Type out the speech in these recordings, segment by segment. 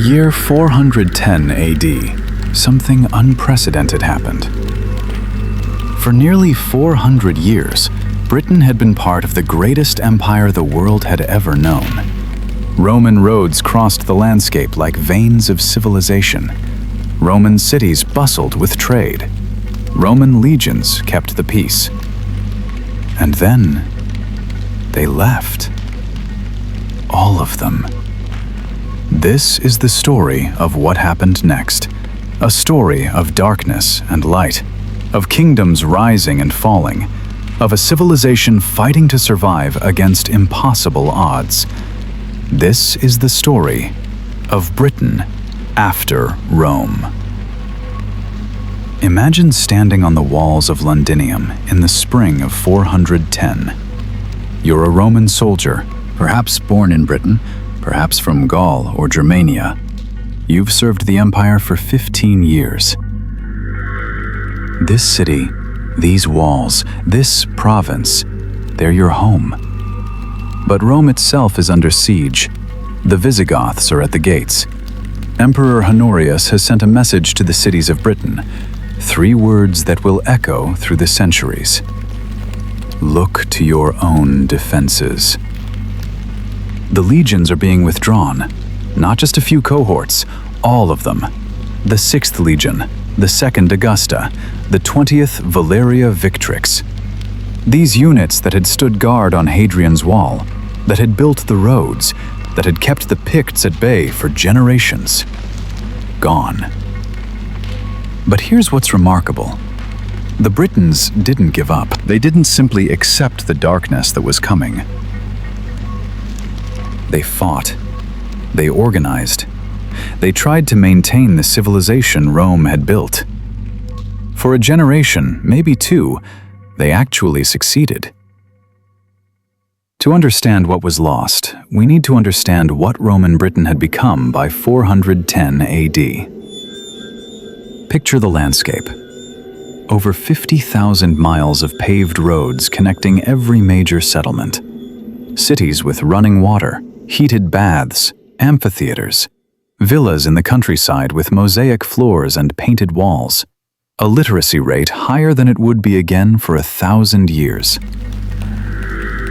year 410 AD, something unprecedented happened. For nearly 400 years, Britain had been part of the greatest empire the world had ever known. Roman roads crossed the landscape like veins of civilization. Roman cities bustled with trade. Roman legions kept the peace. And then they left. All of them. This is the story of what happened next. A story of darkness and light, of kingdoms rising and falling, of a civilization fighting to survive against impossible odds. This is the story of Britain after Rome. Imagine standing on the walls of Londinium in the spring of 410. You're a Roman soldier, perhaps born in Britain, perhaps from Gaul or Germania. You've served the empire for 15 years. This city, these walls, this province, they're your home. But Rome itself is under siege. The Visigoths are at the gates. Emperor Honorius has sent a message to the cities of Britain, 3 words that will echo through the centuries. Look to your own defenses. The legions are being withdrawn, not just a few cohorts, all of them. The 6th Legion, the 2nd Augusta, the 20th Valeria Victrix. These units that had stood guard on Hadrian's Wall, that had built the roads, that had kept the Picts at bay for generations. Gone. But here's what's remarkable. The Britons didn't give up. They didn't simply accept the darkness that was coming. They fought. They organized. They tried to maintain the civilization Rome had built. For a generation, maybe 2, they actually succeeded. To understand what was lost, we need to understand what Roman Britain had become by 410 AD. Picture the landscape. Over 50,000 miles of paved roads connecting every major settlement. Cities with running water, heated baths, amphitheaters. Villas in the countryside with mosaic floors and painted walls. A literacy rate higher than it would be again for 1,000 years.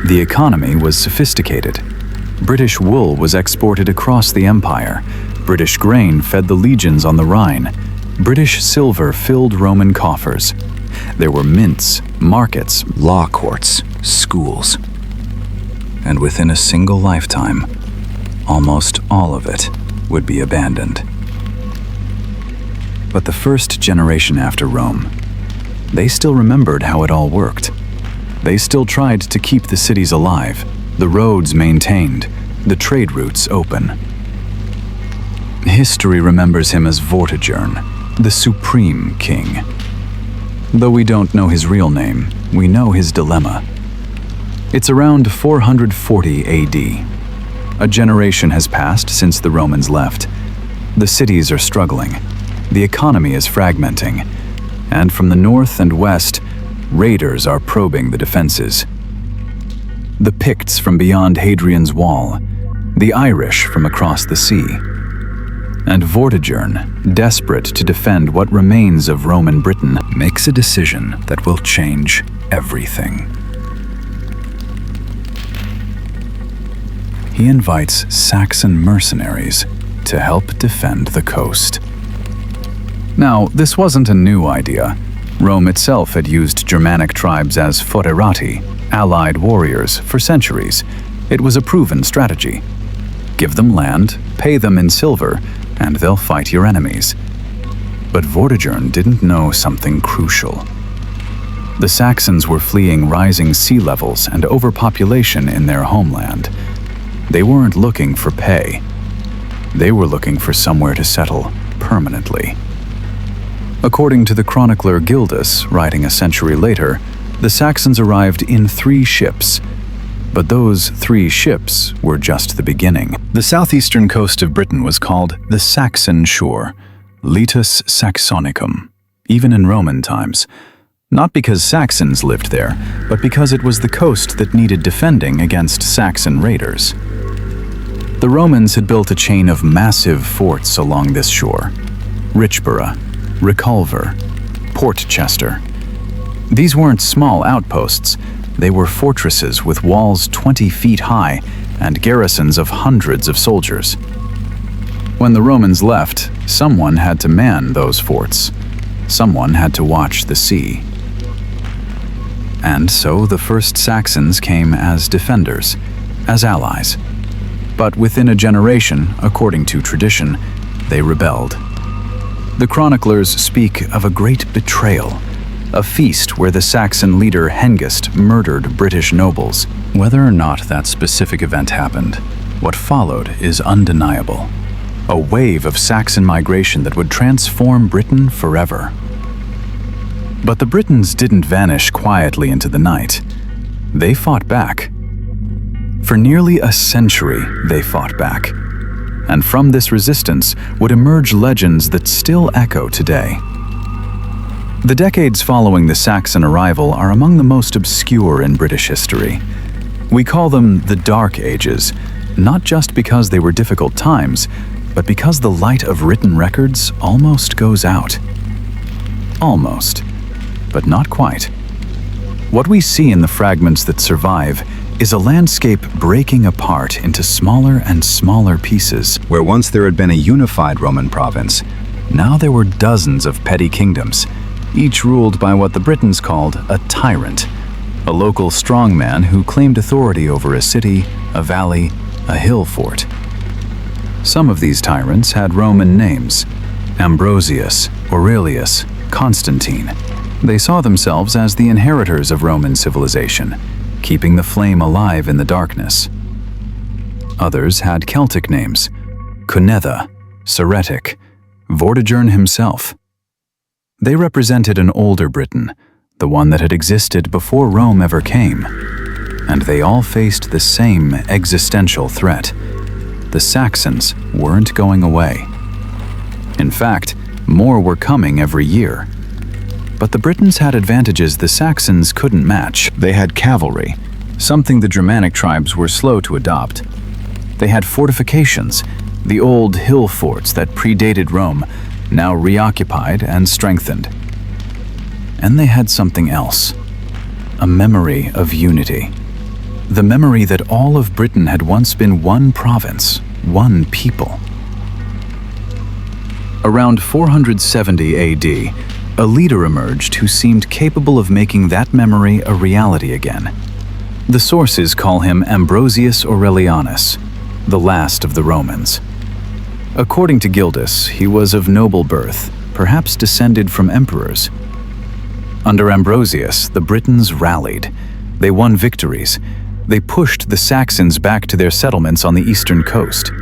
The economy was sophisticated. British wool was exported across the empire. British grain fed the legions on the Rhine. British silver filled Roman coffers. There were mints, markets, law courts, schools. And within a single lifetime, almost all of it would be abandoned. But the first generation after Rome, they still remembered how it all worked. They still tried to keep the cities alive, the roads maintained, the trade routes open. History remembers him as Vortigern, the supreme king. Though we don't know his real name, we know his dilemma. It's around 440 AD. A generation has passed since the Romans left. The cities are struggling. The economy is fragmenting. And from the north and west, raiders are probing the defenses. The Picts from beyond Hadrian's Wall, the Irish from across the sea. And Vortigern, desperate to defend what remains of Roman Britain, makes a decision that will change everything. He invites Saxon mercenaries to help defend the coast. Now, this wasn't a new idea. Rome itself had used Germanic tribes as foederati, allied warriors, for centuries. It was a proven strategy. Give them land, pay them in silver, and they'll fight your enemies. But Vortigern didn't know something crucial. The Saxons were fleeing rising sea levels and overpopulation in their homeland. They weren't looking for pay. They were looking for somewhere to settle permanently. According to the chronicler Gildas, writing a century later, the Saxons arrived in 3 ships. But those 3 ships were just the beginning. The southeastern coast of Britain was called the Saxon Shore, Litus Saxonicum, even in Roman times. Not because Saxons lived there, but because it was the coast that needed defending against Saxon raiders. The Romans had built a chain of massive forts along this shore: Richborough, Reculver, Portchester. These weren't small outposts. They were fortresses with walls 20 feet high and garrisons of hundreds of soldiers. When the Romans left, someone had to man those forts. Someone had to watch the sea. And so the first Saxons came as defenders, as allies. But within a generation, according to tradition, they rebelled. The chroniclers speak of a great betrayal, a feast where the Saxon leader Hengist murdered British nobles. Whether or not that specific event happened, what followed is undeniable. A wave of Saxon migration that would transform Britain forever. But the Britons didn't vanish quietly into the night. They fought back. For nearly a century, they fought back. And from this resistance would emerge legends that still echo today. The decades following the Saxon arrival are among the most obscure in British history. We call them the Dark Ages, not just because they were difficult times, but because the light of written records almost goes out. Almost, but not quite. What we see in the fragments that survive is a landscape breaking apart into smaller and smaller pieces. Where once there had been a unified Roman province, now there were dozens of petty kingdoms, each ruled by what the Britons called a tyrant, a local strongman who claimed authority over a city, a valley, a hill fort. Some of these tyrants had Roman names: Ambrosius, Aurelius, Constantine. They saw themselves as the inheritors of Roman civilization, keeping the flame alive in the darkness. Others had Celtic names: Cunetha, Ceretic, Vortigern himself. They represented an older Britain, the one that had existed before Rome ever came. And they all faced the same existential threat. The Saxons weren't going away. In fact, more were coming every year. But the Britons had advantages the Saxons couldn't match. They had cavalry, something the Germanic tribes were slow to adopt. They had fortifications, the old hill forts that predated Rome, now reoccupied and strengthened. And they had something else, a memory of unity. The memory that all of Britain had once been one province, one people. Around 470 AD, a leader emerged who seemed capable of making that memory a reality again. The sources call him Ambrosius Aurelianus, the last of the Romans. According to Gildas, he was of noble birth, perhaps descended from emperors. Under Ambrosius, the Britons rallied. They won victories. They pushed the Saxons back to their settlements on the eastern coast.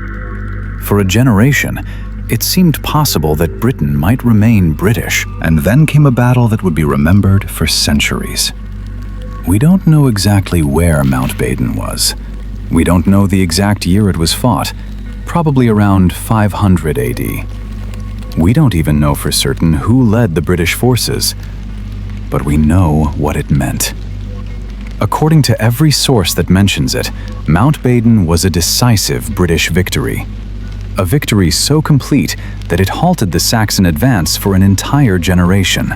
For a generation, it seemed possible that Britain might remain British, and then came a battle that would be remembered for centuries. We don't know exactly where Mount Badon was. We don't know the exact year it was fought, probably around 500 AD. We don't even know for certain who led the British forces, but we know what it meant. According to every source that mentions it, Mount Badon was a decisive British victory. A victory so complete that it halted the Saxon advance for an entire generation.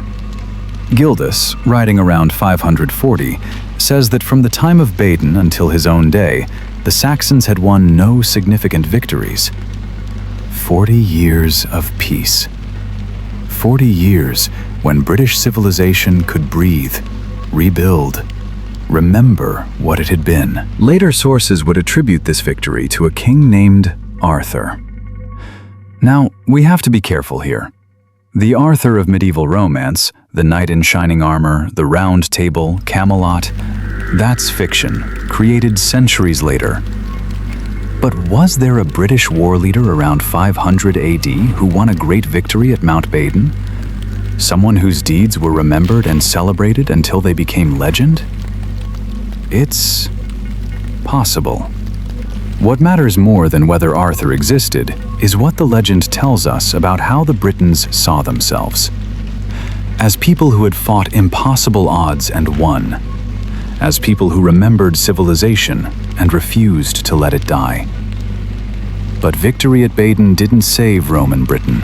Gildas, writing around 540, says that from the time of Badon until his own day, the Saxons had won no significant victories. 40 years of peace. 40 years when British civilization could breathe, rebuild, remember what it had been. Later sources would attribute this victory to a king named Arthur. Now, we have to be careful here. The Arthur of medieval romance, the knight in shining armor, the round table, Camelot, that's fiction, created centuries later. But was there a British war leader around 500 AD who won a great victory at Mount Badon? Someone whose deeds were remembered and celebrated until they became legend? It's possible. What matters more than whether Arthur existed is what the legend tells us about how the Britons saw themselves. As people who had fought impossible odds and won. As people who remembered civilization and refused to let it die. But victory at Badon didn't save Roman Britain.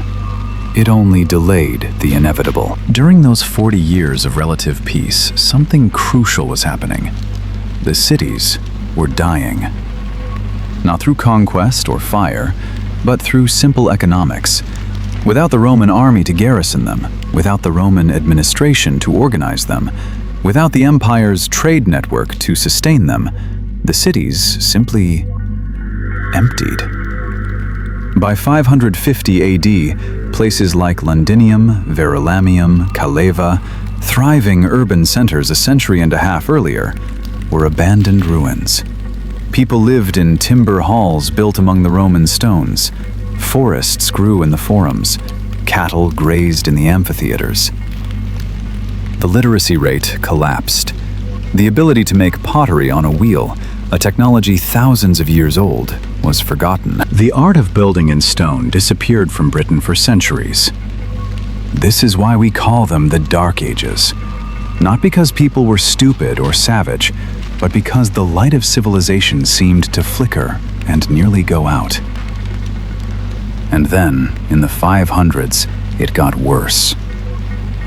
It only delayed the inevitable. During those 40 years of relative peace, something crucial was happening. The cities were dying. Not through conquest or fire, but through simple economics. Without the Roman army to garrison them, without the Roman administration to organize them, without the empire's trade network to sustain them, the cities simply emptied. By 550 AD, places like Londinium, Verulamium, Caleva, thriving urban centers a century and a half earlier, were abandoned ruins. People lived in timber halls built among the Roman stones. Forests grew in the forums. Cattle grazed in the amphitheaters. The literacy rate collapsed. The ability to make pottery on a wheel, a technology thousands of years old, was forgotten. The art of building in stone disappeared from Britain for centuries. This is why we call them the Dark Ages. Not because people were stupid or savage, but because the light of civilization seemed to flicker and nearly go out. And then, in the 500s, it got worse.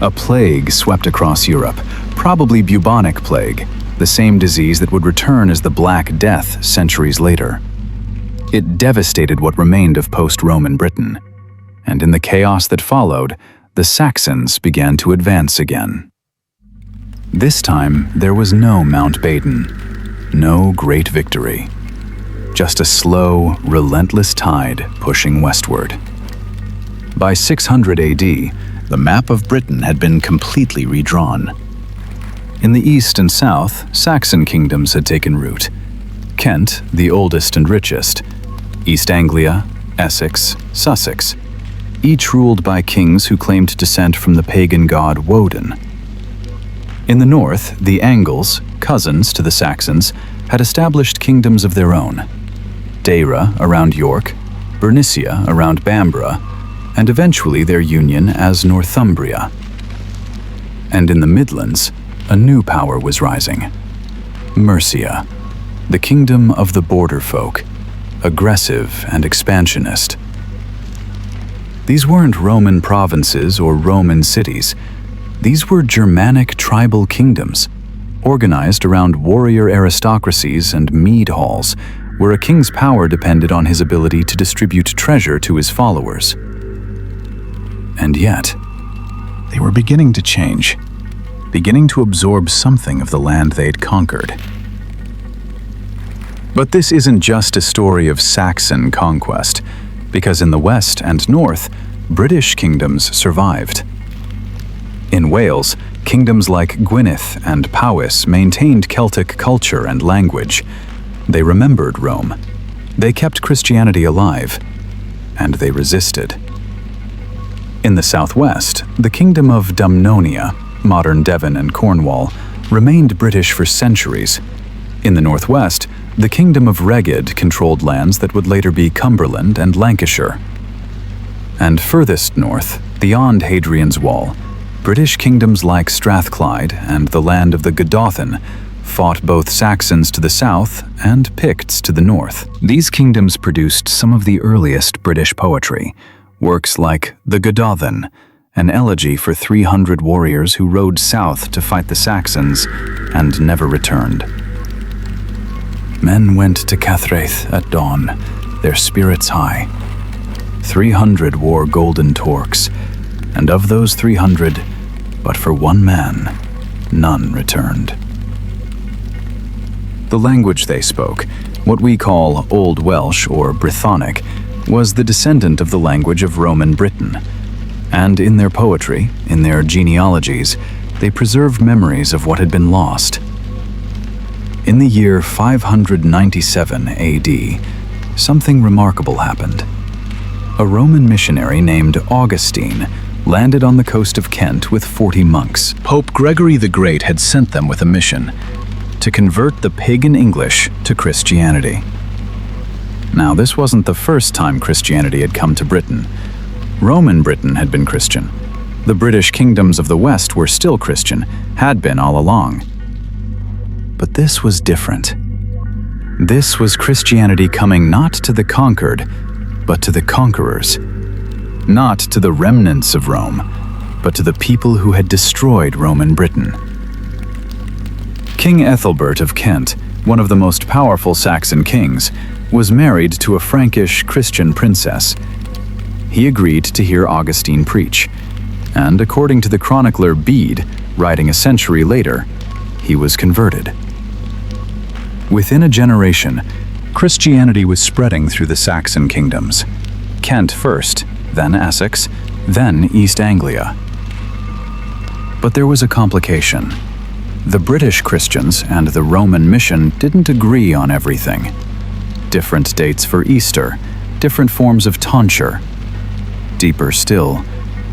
A plague swept across Europe, probably bubonic plague, the same disease that would return as the Black Death centuries later. It devastated what remained of post-Roman Britain, and in the chaos that followed, the Saxons began to advance again. This time, there was no Mount Badon, no great victory. Just a slow, relentless tide pushing westward. By 600 AD, the map of Britain had been completely redrawn. In the east and south, Saxon kingdoms had taken root. Kent, the oldest and richest, East Anglia, Essex, Sussex, each ruled by kings who claimed descent from the pagan god Woden. In the north, the Angles, cousins to the Saxons, had established kingdoms of their own. Deira around York, Bernicia around Bambra, and eventually their union as Northumbria. And in the Midlands, a new power was rising. Mercia, the kingdom of the border folk, aggressive and expansionist. These weren't Roman provinces or Roman cities. These were Germanic tribal kingdoms, organized around warrior aristocracies and mead halls, where a king's power depended on his ability to distribute treasure to his followers. And yet, they were beginning to change, beginning to absorb something of the land they'd conquered. But this isn't just a story of Saxon conquest, because in the west and north, British kingdoms survived. In Wales, kingdoms like Gwynedd and Powys maintained Celtic culture and language. They remembered Rome. They kept Christianity alive, and they resisted. In the southwest, the kingdom of Dumnonia, modern Devon and Cornwall, remained British for centuries. In the northwest, the kingdom of Reged controlled lands that would later be Cumberland and Lancashire. And furthest north, beyond Hadrian's Wall, British kingdoms like Strathclyde and the land of the Godolphin fought both Saxons to the south and Picts to the north. These kingdoms produced some of the earliest British poetry, works like The Godolphin, an elegy for 300 warriors who rode south to fight the Saxons and never returned. Men went to Cathraith at dawn, their spirits high. 300 wore golden torques, and of those 300, but for one man, none returned. The language they spoke, what we call Old Welsh or Brythonic, was the descendant of the language of Roman Britain. And in their poetry, in their genealogies, they preserved memories of what had been lost. In the year 597 AD, something remarkable happened. A Roman missionary named Augustine landed on the coast of Kent with 40 monks. Pope Gregory the Great had sent them with a mission to convert the pagan English to Christianity. Now, this wasn't the first time Christianity had come to Britain. Roman Britain had been Christian. The British kingdoms of the West were still Christian, had been all along. But this was different. This was Christianity coming not to the conquered, but to the conquerors. Not to the remnants of Rome, but to the people who had destroyed Roman Britain. King Ethelbert of Kent, one of the most powerful Saxon kings, was married to a Frankish Christian princess. He agreed to hear Augustine preach, and according to the chronicler Bede, writing a century later, he was converted. Within a generation, Christianity was spreading through the Saxon kingdoms. Kent first, then Essex, then East Anglia. But there was a complication. The British Christians and the Roman mission didn't agree on everything. Different dates for Easter, different forms of tonsure. Deeper still,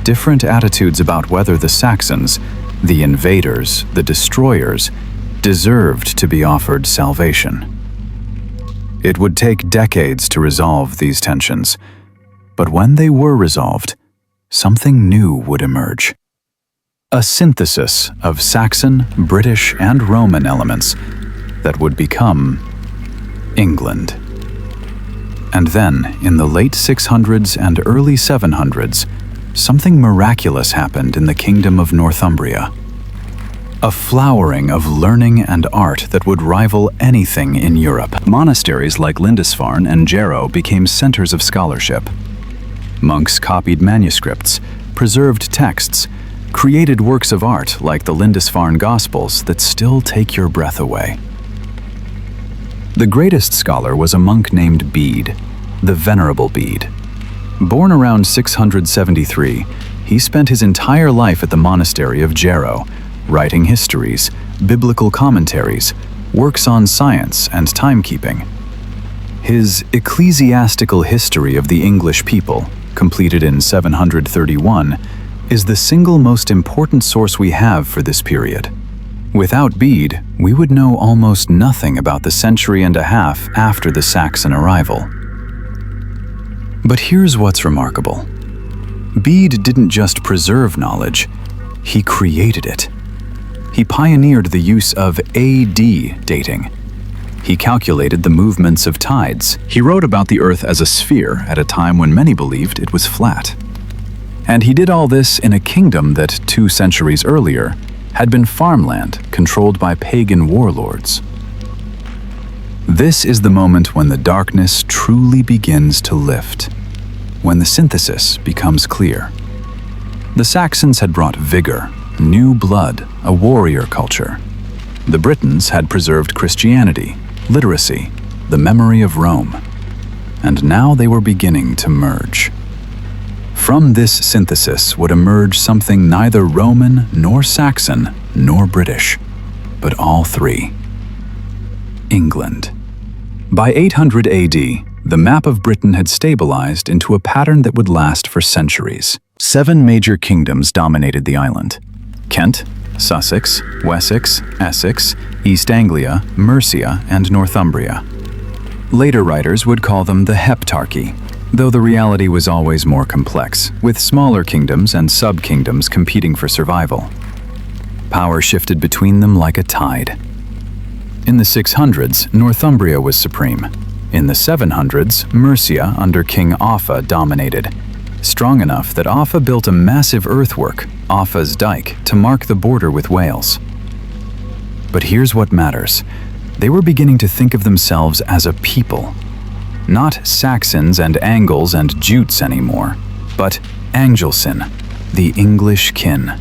different attitudes about whether the Saxons, the invaders, the destroyers, deserved to be offered salvation. It would take decades to resolve these tensions, but when they were resolved, something new would emerge. A synthesis of Saxon, British, and Roman elements that would become England. And then, in the late 600s and early 700s, something miraculous happened in the kingdom of Northumbria. A flowering of learning and art that would rival anything in Europe. Monasteries like Lindisfarne and Jarrow became centers of scholarship. Monks copied manuscripts, preserved texts, created works of art like the Lindisfarne Gospels that still take your breath away. The greatest scholar was a monk named Bede, the Venerable Bede. Born around 673, he spent his entire life at the monastery of Jarrow, writing histories, biblical commentaries, works on science and timekeeping. His Ecclesiastical History of the English People, completed in 731, is the single most important source we have for this period. Without Bede, we would know almost nothing about the century and a half after the Saxon arrival. But here's what's remarkable. Bede didn't just preserve knowledge, he created it. He pioneered the use of AD dating. He calculated the movements of tides. He wrote about the Earth as a sphere at a time when many believed it was flat. And he did all this in a kingdom that 2 centuries earlier had been farmland controlled by pagan warlords. This is the moment when the darkness truly begins to lift, when the synthesis becomes clear. The Saxons had brought vigor, new blood, a warrior culture. The Britons had preserved Christianity, literacy, the memory of Rome. And now they were beginning to merge. From this synthesis would emerge something neither Roman nor Saxon nor British, but all three. England. By 800 AD, the map of Britain had stabilized into a pattern that would last for centuries. 7 major kingdoms dominated the island: Kent, Sussex, Wessex, Essex, East Anglia, Mercia, and Northumbria. Later writers would call them the Heptarchy, though the reality was always more complex, with smaller kingdoms and sub-kingdoms competing for survival. Power shifted between them like a tide. In the 600s, Northumbria was supreme. In the 700s, Mercia under King Offa dominated, strong enough that Offa built a massive earthwork, Offa's Dyke, to mark the border with Wales. But here's what matters. They were beginning to think of themselves as a people. Not Saxons and Angles and Jutes anymore, but Angelsin, the English kin.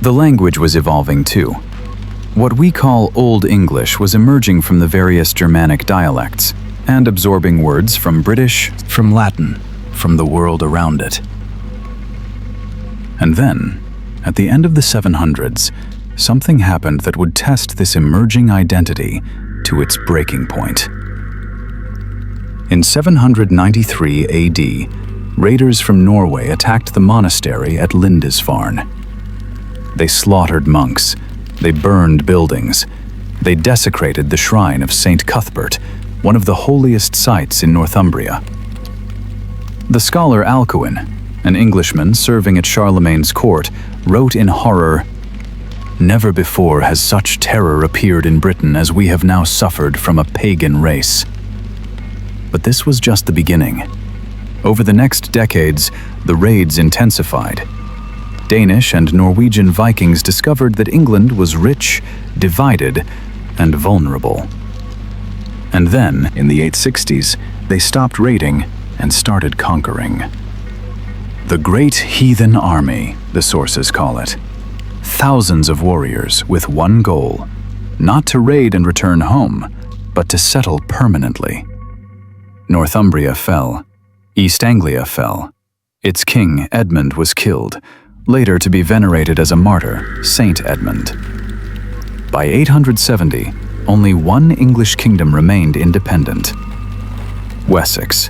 The language was evolving too. What we call Old English was emerging from the various Germanic dialects and absorbing words from British, from Latin, from the world around it. And then, at the end of the 700s, something happened that would test this emerging identity to its breaking point. In 793 AD, raiders from Norway attacked the monastery at Lindisfarne. They slaughtered monks, they burned buildings, they desecrated the shrine of Saint Cuthbert, one of the holiest sites in Northumbria. The scholar Alcuin, an Englishman serving at Charlemagne's court, wrote in horror, "Never before has such terror appeared in Britain as we have now suffered from a pagan race." But this was just the beginning. Over the next decades, the raids intensified. Danish and Norwegian Vikings discovered that England was rich, divided, and vulnerable. And then, in the 860s, they stopped raiding and started conquering. The Great Heathen Army, the sources call it. Thousands of warriors with one goal, not to raid and return home, but to settle permanently. Northumbria fell. East Anglia fell. Its king, Edmund, was killed, later to be venerated as a martyr, Saint Edmund. By 870, only one English kingdom remained independent: Wessex.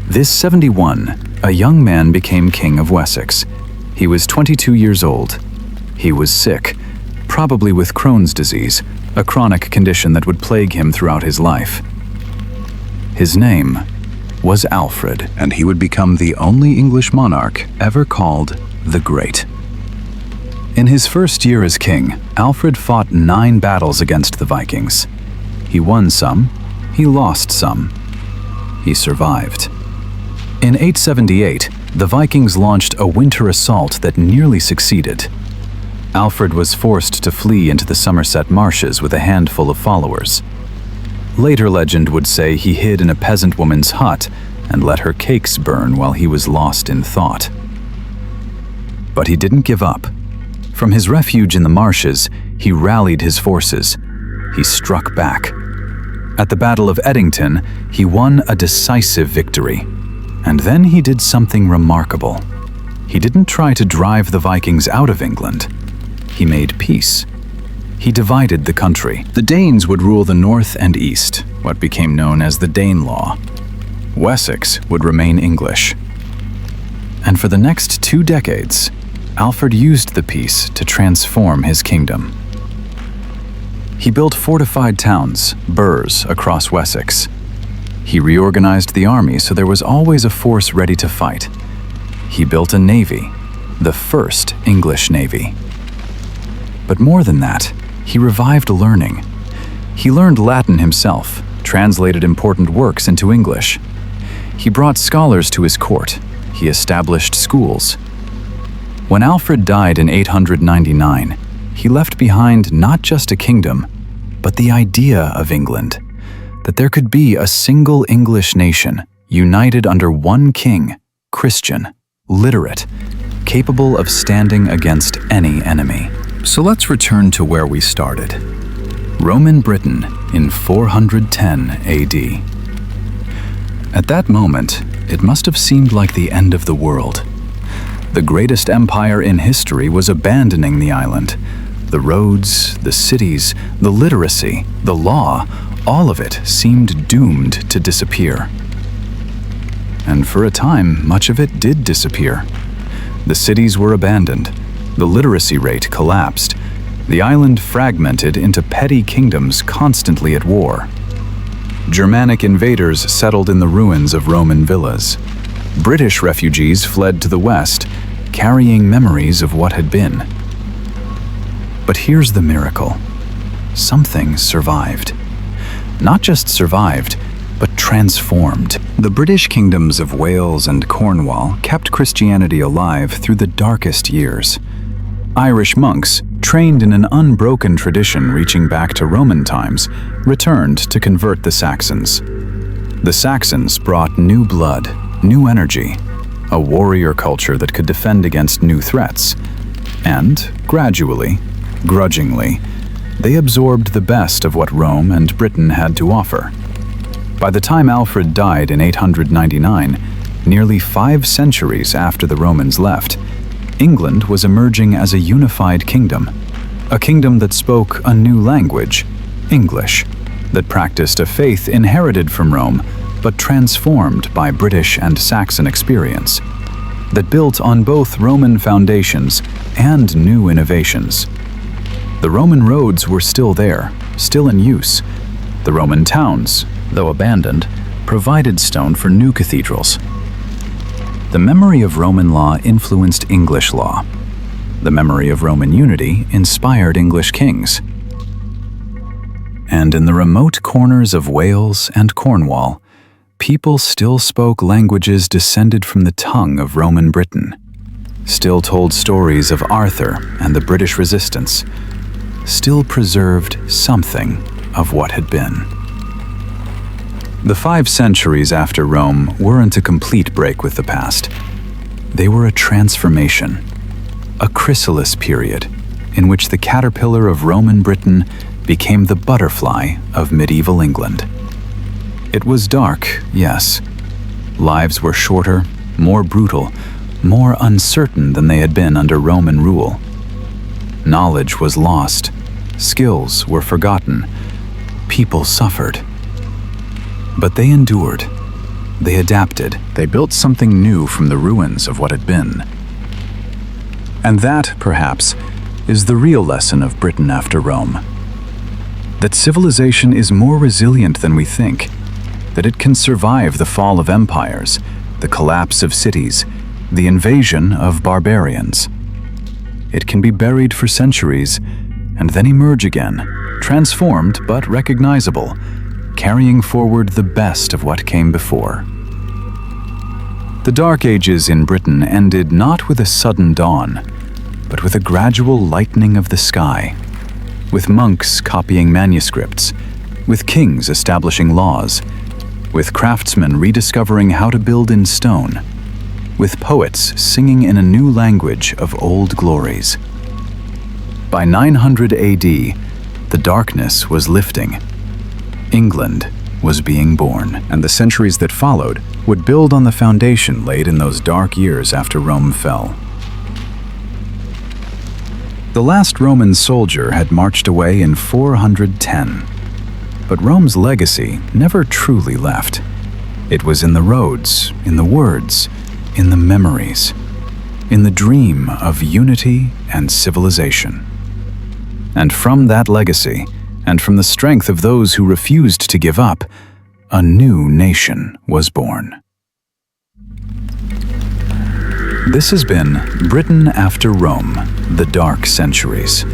This 71, a young man became king of Wessex. He was 22 years old. He was sick, probably with Crohn's disease, a chronic condition that would plague him throughout his life. His name was Alfred, and he would become the only English monarch ever called the Great. In his first year as king, Alfred fought 9 battles against the Vikings. He won some, he lost some. He survived. In 878, the Vikings launched a winter assault that nearly succeeded. Alfred was forced to flee into the Somerset marshes with a handful of followers. Later legend would say he hid in a peasant woman's hut and let her cakes burn while he was lost in thought. But he didn't give up. From his refuge in the marshes, he rallied his forces. He struck back. At the Battle of Edington, he won a decisive victory. And then he did something remarkable. He didn't try to drive the Vikings out of England. He made peace. He divided the country. The Danes would rule the north and east, what became known as the Danelaw. Wessex would remain English. And for the next 2 decades, Alfred used the peace to transform his kingdom. He built fortified towns, burhs, across Wessex. He reorganized the army so there was always a force ready to fight. He built a navy, the first English navy. But more than that, he revived learning. He learned Latin himself, translated important works into English. He brought scholars to his court. He established schools. When Alfred died in 899, he left behind not just a kingdom, but the idea of England, that there could be a single English nation, united under one king, Christian, literate, capable of standing against any enemy. So let's return to where we started. Roman Britain in 410 AD. At that moment, it must have seemed like the end of the world. The greatest empire in history was abandoning the island. The roads, the cities, the literacy, the law, all of it seemed doomed to disappear. And for a time, much of it did disappear. The cities were abandoned. The literacy rate collapsed. The island fragmented into petty kingdoms constantly at war. Germanic invaders settled in the ruins of Roman villas. British refugees fled to the west, carrying memories of what had been. But here's the miracle. Something survived. Not just survived, but transformed. The British kingdoms of Wales and Cornwall kept Christianity alive through the darkest years. Irish monks, trained in an unbroken tradition reaching back to Roman times, returned to convert the Saxons. The Saxons brought new blood, new energy, a warrior culture that could defend against new threats. And, gradually, grudgingly, they absorbed the best of what Rome and Britain had to offer. By the time Alfred died in 899, nearly 5 centuries after the Romans left, England was emerging as a unified kingdom, a kingdom that spoke a new language, English, that practiced a faith inherited from Rome, but transformed by British and Saxon experience, that built on both Roman foundations and new innovations. The Roman roads were still there, still in use. The Roman towns, though abandoned, provided stone for new cathedrals. The memory of Roman law influenced English law. The memory of Roman unity inspired English kings. And in the remote corners of Wales and Cornwall, People still spoke languages descended from the tongue of Roman Britain, still told stories of Arthur and the British resistance, still preserved something of what had been. The 5 centuries after Rome weren't a complete break with the past. They were a transformation, a chrysalis period in which the caterpillar of Roman Britain became the butterfly of medieval England. It was dark, yes. Lives were shorter, more brutal, more uncertain than they had been under Roman rule. Knowledge was lost, skills were forgotten, people suffered. But they endured. They adapted. They built something new from the ruins of what had been. And that, perhaps, is the real lesson of Britain after Rome. That civilization is more resilient than we think, that it can survive the fall of empires, the collapse of cities, the invasion of barbarians. It can be buried for centuries and then emerge again, transformed but recognizable, carrying forward the best of what came before. The Dark Ages in Britain ended not with a sudden dawn, but with a gradual lightening of the sky, with monks copying manuscripts, with kings establishing laws, with craftsmen rediscovering how to build in stone, with poets singing in a new language of old glories. By 900 AD, the darkness was lifting. England was being born, and the centuries that followed would build on the foundation laid in those dark years after Rome fell. The last Roman soldier had marched away in 410. But Rome's legacy never truly left. It was in the roads, in the words, in the memories, in the dream of unity and civilization. And from that legacy, and from the strength of those who refused to give up, a new nation was born. This has been Britain After Rome, The Dark Centuries.